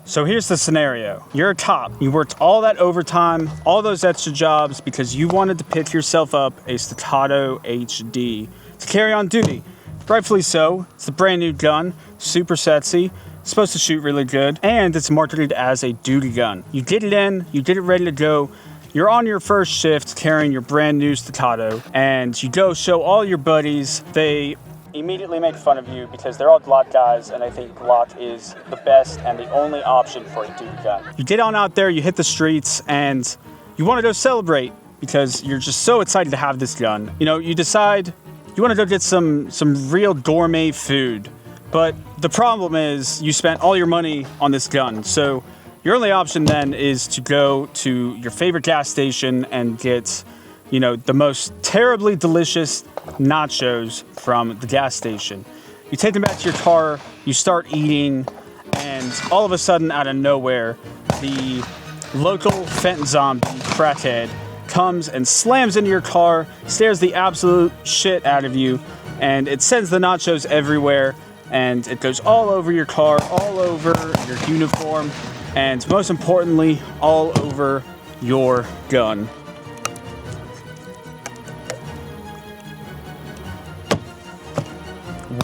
So here's the scenario. You're a cop. You worked all that overtime, all those extra jobs because you wanted to pick yourself up a Staccato HD to carry on duty. Rightfully so. It's a brand new gun, super sexy, supposed to shoot really good, and it's marketed as a duty gun. You get it in, you get it ready to go. You're on your first shift carrying your brand new Staccato, and you go show all your buddies. They immediately make fun of you because they're all Glock guys, and I think Glock is the best and the only option for a duty gun. You get on out there, you hit the streets, and you want to go celebrate because you're just so excited to have this gun. You know, you decide you want to go get some real gourmet food, but the problem is you spent all your money on this gun, so your only option then is to go to your favorite gas station and get, you know, the most terribly delicious nachos from the gas station. You take them back to your car, you start eating, and all of a sudden, out of nowhere, the local fent zombie crackhead comes and slams into your car, stares the absolute shit out of you, and it sends the nachos everywhere, and it goes all over your car, all over your uniform, and most importantly, all over your gun.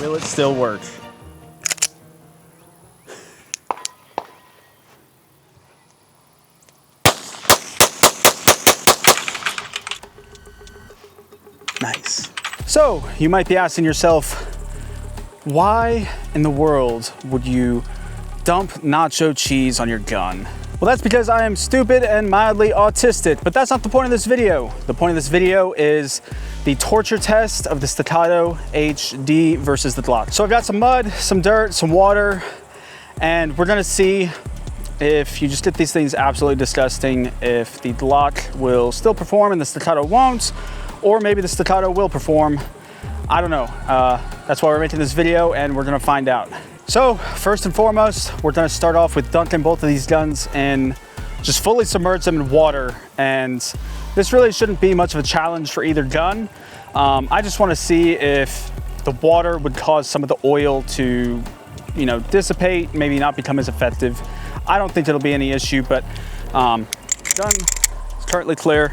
Will it still work? Nice. So, you might be asking yourself, why in the world would you dump nacho cheese on your gun? Well, that's because I am stupid and mildly autistic, but that's not the point of this video. The point of this video is the torture test of the Staccato HD versus the Glock. So I've got some mud, some dirt, some water, and we're gonna see if you just get these things absolutely disgusting, if the Glock will still perform and the Staccato won't, or maybe the Staccato will perform. I don't know. That's why we're making this video, and we're gonna find out. So first and foremost, we're gonna start off with dunking both of these guns in, just fully submerge them in water. And this really shouldn't be much of a challenge for either gun. I just wanna see if the water would cause some of the oil to, you know, dissipate, maybe not become as effective. I don't think it'll be any issue, but gun is currently clear.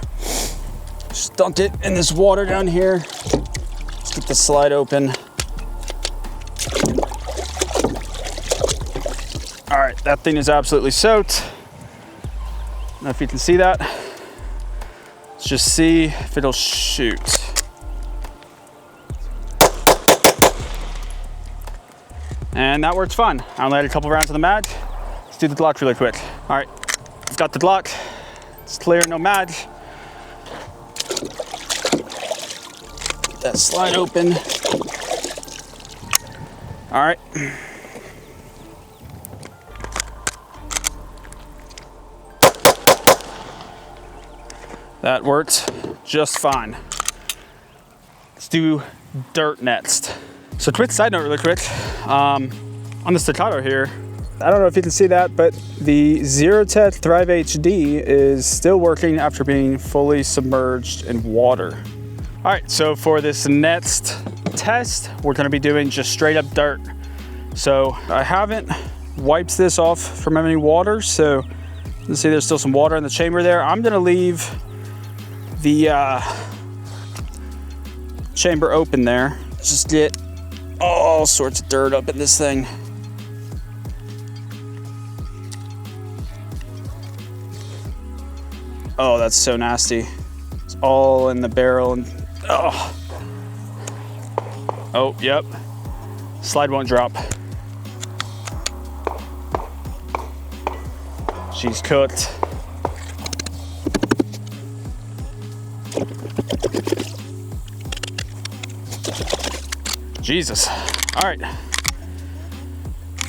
Just dunk it in this water down here. Let's get the slide open. All right, that thing is absolutely soaked. I don't know if you can see that. Let's just see if it'll shoot. And that works fine. I only had a couple rounds of the mag. Let's do the Glock really quick. All right, I've got the Glock. It's clear, no mag. Get that slide open. All right. That worked just fine. Let's do dirt next. So quick side note really quick, on the Staccato here, I don't know if you can see that, but the Zerotech Thrive HD is still working after being fully submerged in water. All right, so for this next test, we're gonna be doing just straight up dirt. So I haven't wiped this off from any water, so you can see there's still some water in the chamber there. I'm gonna leave the chamber open there. Just get all sorts of dirt up in this thing. Oh, that's so nasty. It's all in the barrel and oh. Oh, yep. Slide won't drop. She's cooked. Jesus. All right.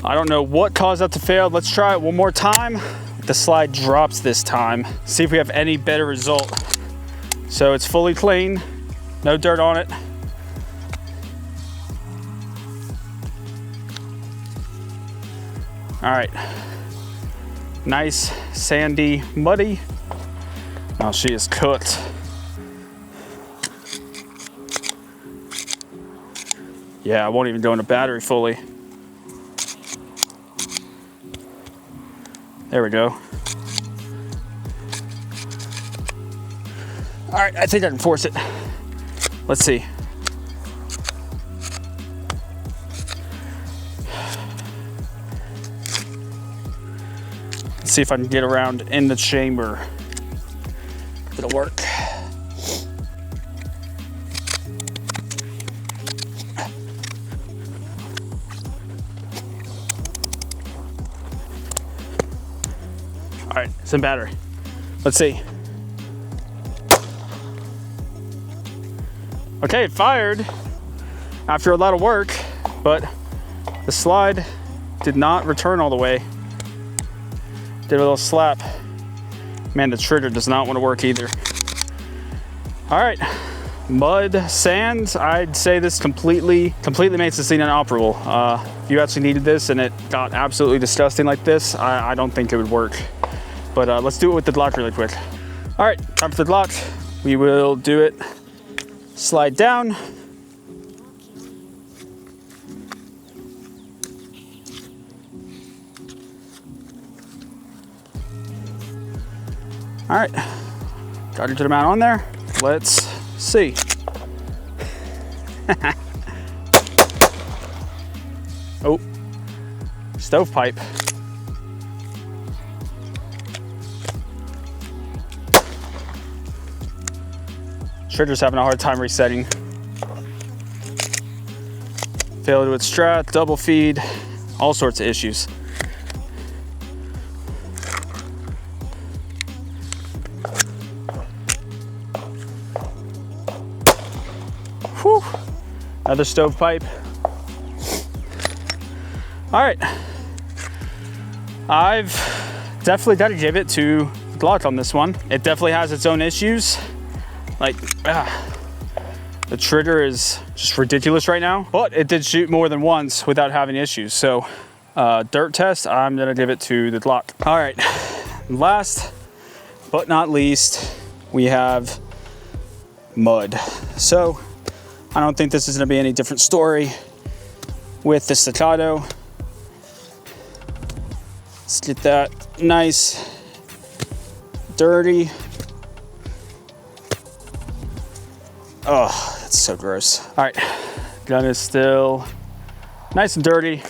I don't know what caused that to fail. Let's try it one more time. The slide drops this time. See if we have any better result. So it's fully clean, no dirt on it. All right. Nice, sandy, muddy. Oh, she is cooked. Yeah, I won't even go into battery fully. There we go. All right, I think I can force it. Let's see. Let's see if I can get around in the chamber. It'll work. All right, it's in battery. Let's see. Okay, it fired after a lot of work, but the slide did not return all the way. Did a little slap. Man, the trigger does not want to work either. All right, mud, sand, I'd say this completely makes the scene inoperable. If you actually needed this and it got absolutely disgusting like this, I don't think it would work. But let's do it with the Glock really quick. All right, time for the Glock. We will do it. Slide down. All right, got to the amount on there. Let's see. Oh, stovepipe. Trigger's having a hard time resetting. Failed to extract, double feed, all sorts of issues. Whew. Another stovepipe. All right. I've definitely got to give it to Glock on this one. It definitely has its own issues. Like, the trigger is just ridiculous right now, but it did shoot more than once without having issues. So, dirt test, I'm gonna give it to the Glock. All right, last but not least, we have mud. So, I don't think this is gonna be any different story with the Staccato. Let's get that nice, dirty. Oh, that's so gross. All right, gun is still nice and dirty.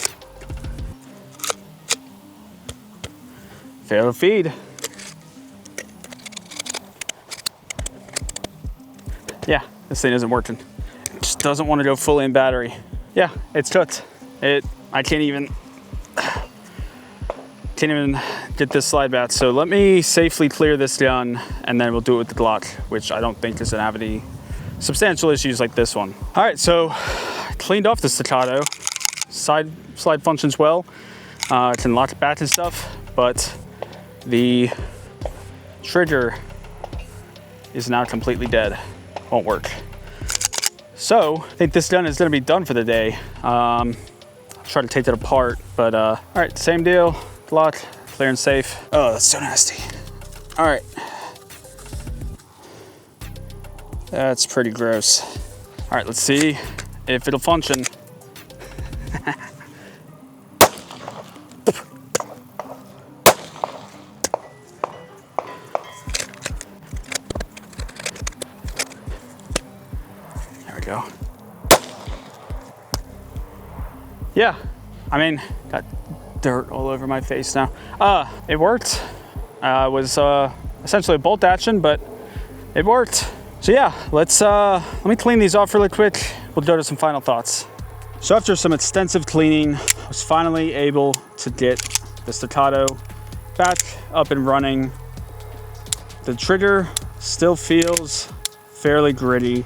Fail to feed. Yeah, this thing isn't working. It just doesn't want to go fully in battery. Yeah, it's cooked. I can't even get this slide back. So let me safely clear this gun and then we'll do it with the Glock, which I don't think is gonna have any substantial issues like this one. All right, so I cleaned off the Staccato. Slide functions well. Can lock it back and stuff, but the trigger is now completely dead. Won't work. So I think this gun is gonna be done for the day. I'll try to take that apart, but all right, same deal. Glock, clear and safe. Oh, that's so nasty. All right. That's pretty gross. All right, let's see if it'll function. There we go. Yeah, I mean, got dirt all over my face now. It worked. It was essentially a bolt action, but it worked. So yeah, let me clean these off really quick. We'll go to some final thoughts. So after some extensive cleaning, I was finally able to get the Staccato back up and running. The trigger still feels fairly gritty,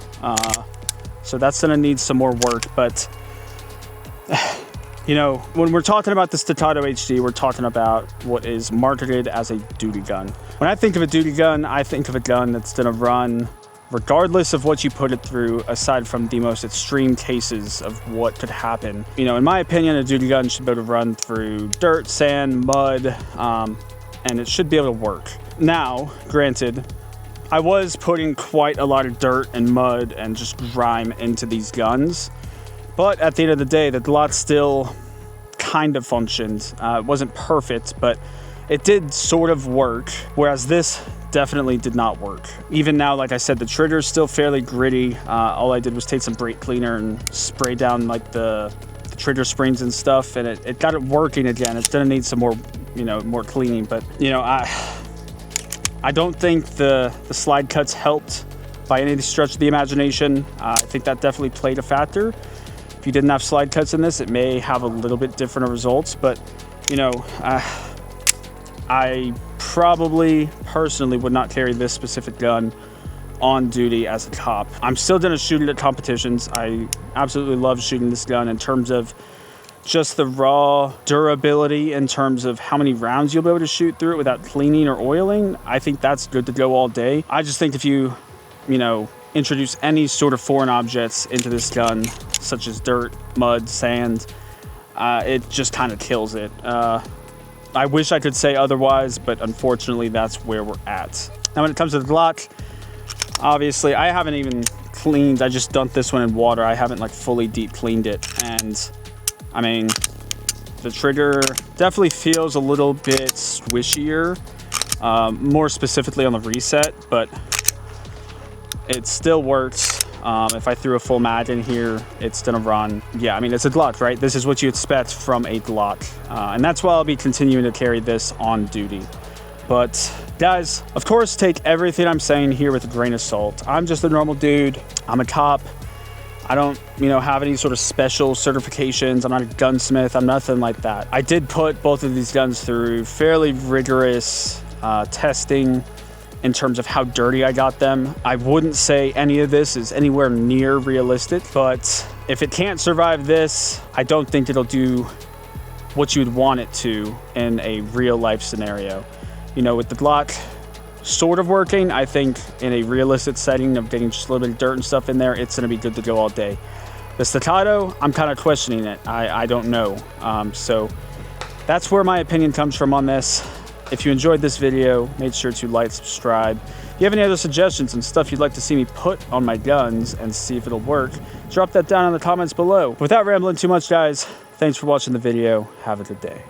so that's gonna need some more work, but you know, when we're talking about the Staccato HD, we're talking about what is marketed as a duty gun. When I think of a duty gun, I think of a gun that's gonna run regardless of what you put it through, aside from the most extreme cases of what could happen. You know, in my opinion, a duty gun should be able to run through dirt, sand, mud, and it should be able to work. Now, granted, I was putting quite a lot of dirt and mud and just grime into these guns, but at the end of the day, the Glock still kind of functioned. It wasn't perfect, but it did sort of work, whereas this definitely did not work. Even now, like I said, the trigger is still fairly gritty. All I did was take some brake cleaner and spray down like the trigger springs and stuff, and it got it working again. It's gonna need some more, more cleaning, but I don't think the slide cuts helped by any stretch of the imagination. I think that definitely played a factor. If you didn't have slide cuts in this, it may have a little bit different results, but I probably personally would not carry this specific gun on duty as a cop. I'm still gonna shoot it at competitions. I absolutely love shooting this gun in terms of just the raw durability, in terms of how many rounds you'll be able to shoot through it without cleaning or oiling. I think that's good to go all day. I just think if you introduce any sort of foreign objects into this gun, such as dirt, mud, sand, it just kind of kills it. I wish I could say otherwise, but unfortunately that's where we're at. Now when it comes to the Glock, obviously I haven't even cleaned, I just dumped this one in water. I haven't like fully deep cleaned it, and I mean, the trigger definitely feels a little bit squishier, more specifically on the reset, but it still works. If I threw a full mag in here, it's gonna run. Yeah, I mean, it's a Glock, right? This is what you expect from a Glock. And that's why I'll be continuing to carry this on duty. But guys, of course, take everything I'm saying here with a grain of salt. I'm just a normal dude. I'm a cop. I don't, have any sort of special certifications. I'm not a gunsmith. I'm nothing like that. I did put both of these guns through fairly rigorous testing in terms of how dirty I got them. I wouldn't say any of this is anywhere near realistic, but if it can't survive this, I don't think it'll do what you would want it to in a real life scenario. With the Glock sort of working, I think in a realistic setting of getting just a little bit of dirt and stuff in there, it's gonna be good to go all day. The Staccato, I'm kind of questioning it. I don't know. So that's where my opinion comes from on this. If you enjoyed this video, make sure to like, subscribe. If you have any other suggestions and stuff you'd like to see me put on my guns and see if it'll work, drop that down in the comments below. Without rambling too much, guys, thanks for watching the video. Have a good day.